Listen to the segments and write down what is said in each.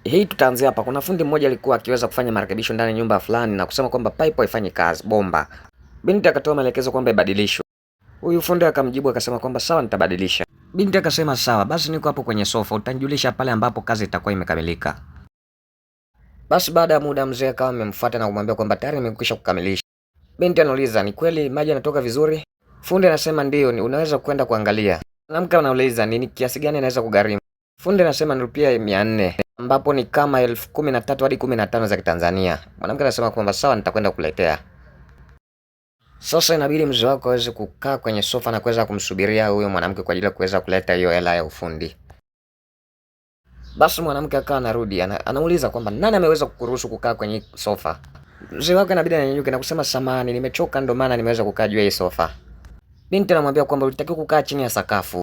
Hii tutaanzia hapa. Kuna fundi mmoja alikuwa akiweza kufanya marekebisho ndani ya nyumba fulani na kusema kwamba pipe haifanyi kazi, bomba. Binti akatoa maelekezo kwamba ibadilishwe. Huyu fundi akamjibu akasema kwamba sawa, nitabadilisha. Binti akasema sawa, basi niko hapo kwenye sofa, utanijulisha pale ambapo kazi itakuwa imekamilika. Basi baada ya muda mzee akawa amemfuata na kumwambia kwamba tayari nimekwisha kukamilisha. Binti anauliza, ni kweli maji yanatoka vizuri? Fundi anasema ndio, unaweza kwenda kuangalia. Mwanamke anauliza ni kiasi gani anaweza kugharimu? Fundi anasema ni rupia 400 ambapo ni kama 13,000 hadi 15 za Kitanzania. Mwanamke anasema kwamba sawa, nitakwenda kuletea. Sasa inabidi mzee wako aweze kukaa kwenye sofa na kuweza kumsubiria huyo mwanamke kwa ajili ya kuweza kuleta hiyo hela ya ufundi. Basi mwanamke akawa anarudi, anauliza kwamba nani ameweza kukuruhusu kukaa kwenye sofa? Mzee wako inabidi anyanyuke na kusema samahani, nimechoka ndio maana nimeweza kukaa juu ya hii sofa. Binti anamwambia kwamba ulitakiwa kukaa chini ya sakafu,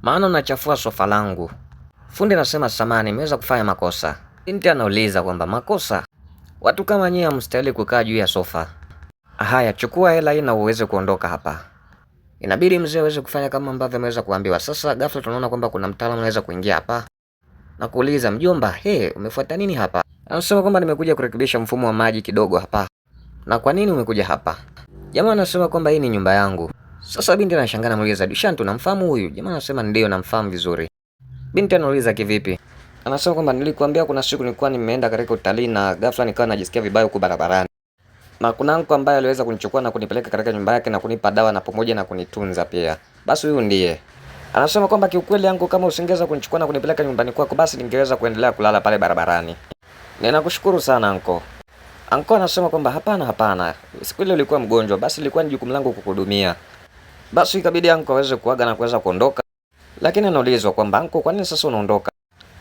maana unachafua sofa langu. Fundi anasema samahani, nimeweza kufanya makosa. Binti anauliza kwamba makosa? Watu kama nyinyi hamstahili kukaa juu ya sofa. Haya, chukua hela hii na uweze kuondoka hapa. Inabidi mzee aweze kufanya kama ambavyo ameweza kuambiwa. Sasa ghafla tunaona kwamba kuna mtaalamu anaweza kuingia hapa na kuuliza, mjomba, umefuata nini hapa? Anasema kwamba nimekuja kurekebisha mfumo wa maji kidogo hapa. Na kwa nini umekuja hapa? Jamaa anasema kwamba hii ni nyumba yangu. Sasa binti anashangaa na muuliza, Dushantu unamfahamu huyu? Jamaa anasema ndio, namfahamu vizuri. Binti anauliza kivipi? Anasema kwamba nilikuambia kuna siku nilikuwa nimeenda katika utalii na ghafla nikawa najisikia vibaya huko barabarani. Na kuna anko ambaye aliweza kunichukua na kunipeleka katika nyumba yake na kunipa dawa na pamoja na kunitunza pia. Basi huyu ndiye. Anasema kwamba kiukweli anko, kama usingeweza kunichukua na kunipeleka nyumbani kwako, basi ningeweza kuendelea kulala pale barabarani. Ninakushukuru sana anko. Anko anasema kwamba hapana. Siku ile ulikuwa mgonjwa, basi ilikuwa ni jukumu langu kukuhudumia. Basi ikabidi anko aweze kuaga na kuweza kuondoka. Lakini anaulizwa kwamba anko, kwa nini sasa unaondoka?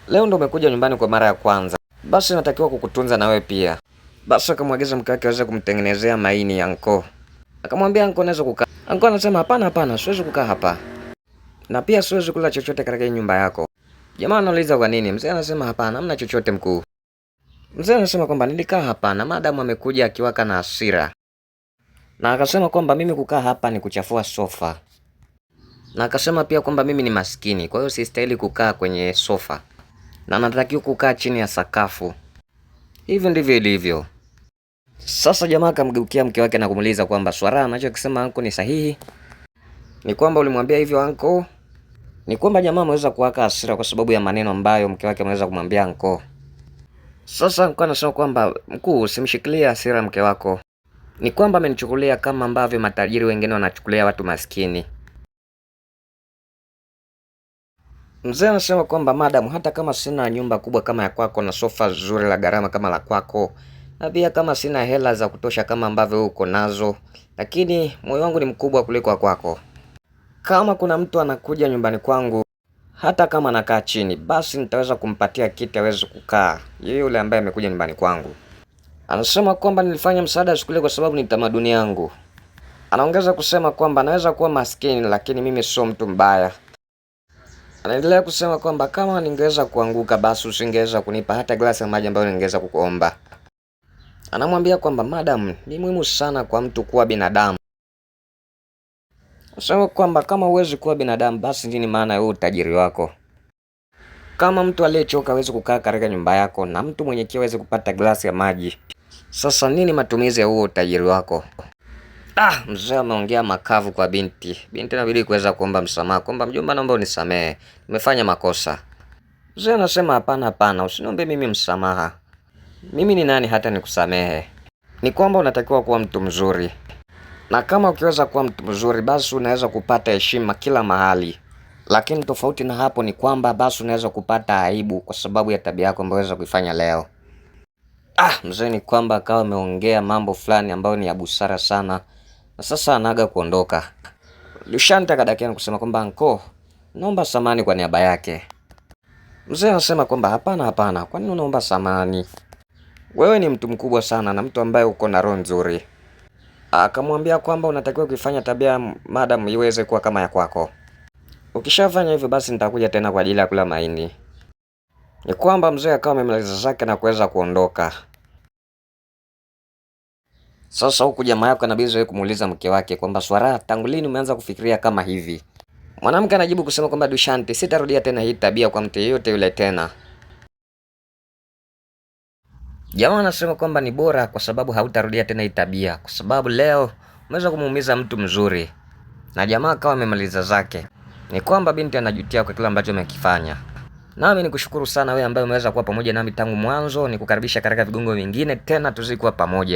Leo ndo umekuja nyumbani kwa mara ya kwanza. Basi natakiwa kukutunza na wewe pia. Basi akamwagiza mke wake aweze kumtengenezea maini anko. Akamwambia anko, naweza kukaa. Anko anasema hapana, siwezi kukaa hapa. Na pia siwezi kula chochote katika nyumba yako. Jamaa anauliza kwa nini? Mzee anasema hapana, hamna chochote mkuu. Mzee anasema kwamba nilikaa hapa na madamu amekuja akiwaka na hasira. Na akasema kwamba mimi kukaa hapa ni kuchafua sofa. Na akasema pia kwamba mimi ni maskini, kwa hiyo sistahili kukaa kwenye sofa. Na natakiwa kukaa chini ya sakafu. Hivyo ndivyo ilivyo. Sasa jamaa akamgeukia mke wake na kumuuliza kwamba swala anachokisema anko ni sahihi? Ni kwamba ulimwambia hivyo anko? Ni kwamba jamaa ameweza kuwaka hasira kwa sababu ya maneno ambayo mke wake ameweza kumwambia anko. Sasa anko anasema kwamba mkuu, usimshikilie hasira mke wako. Ni kwamba amenichukulia kama ambavyo matajiri wengine wanachukulia watu maskini. Mzee anasema kwamba madam, hata kama sina nyumba kubwa kama ya kwako na sofa zuri la gharama kama la kwako, na pia kama sina hela za kutosha kama ambavyo uko nazo, lakini moyo wangu ni mkubwa kuliko wa kwako. Kama kuna mtu anakuja nyumbani kwangu, hata kama anakaa chini, basi nitaweza kumpatia kiti aweze kukaa, yule ambaye amekuja nyumbani kwangu. Anasema kwamba nilifanya msaada siku ile kwa sababu ni tamaduni yangu. Anaongeza kusema kwamba anaweza kuwa maskini lakini mimi sio mtu mbaya. Anaendelea kusema kwamba kama ningeweza kuanguka basi usingeweza kunipa hata glasi ya maji ambayo ningeweza kukuomba. Anamwambia kwamba madam, ni muhimu sana kwa mtu kuwa binadamu. Anasema kwamba kama huwezi kuwa binadamu basi nini maana ya utajiri wako? Kama mtu aliyechoka hawezi kukaa katika nyumba yako na mtu mwenye kiu hawezi kupata glasi ya maji, sasa nini matumizi ya huo utajiri wako? Mzee ameongea makavu kwa binti. Binti inabidi kuweza kuomba msamaha kwamba mjomba, naomba unisamehe, nimefanya makosa. Mzee anasema hapana, usiniombe mimi msamaha. Mimi ni nani hata nikusamehe? Ni kwamba unatakiwa kuwa mtu mzuri. Na kama ukiweza kuwa mtu mzuri basi unaweza kupata heshima kila mahali. Lakini tofauti na hapo ni kwamba basi unaweza kupata aibu kwa sababu ya tabia yako ambayo unaweza kuifanya leo. Mzee ni kwamba akawa ameongea mambo fulani ambayo ni ya busara sana. Na sasa anaga kuondoka. Dushantu akadakia na kusema kwamba anko, naomba samani kwa niaba yake. Mzee anasema kwamba hapana, kwa nini unaomba samani? Wewe ni mtu mkubwa sana na mtu ambaye uko na roho nzuri. Akamwambia kwamba unatakiwa kuifanya tabia madam iweze kuwa kama ya kwako. Ukishafanya hivyo basi nitakuja tena kwa ajili ya kula maini. Ni kwamba mzee akawa amemaliza zake na kuweza kuondoka. Sasa huku jamaa yako anabidi wewe kumuuliza mke wake kwamba swara, tangu lini umeanza kufikiria kama hivi? Mwanamke anajibu kusema kwamba Dushanti, sitarudia tena hii tabia kwa mtu yeyote yule tena. Jamaa anasema kwamba ni bora kwa sababu hautarudia tena hii tabia, kwa sababu leo umeweza kumuumiza mtu mzuri. Na jamaa akawa amemaliza zake. Ni kwamba binti anajutia kwa kile ambacho amekifanya. Nami nikushukuru sana wewe ambaye umeweza kuwa pamoja nami tangu mwanzo, nikukaribisha katika vigongo vingine tena tuzidi kuwa pamoja.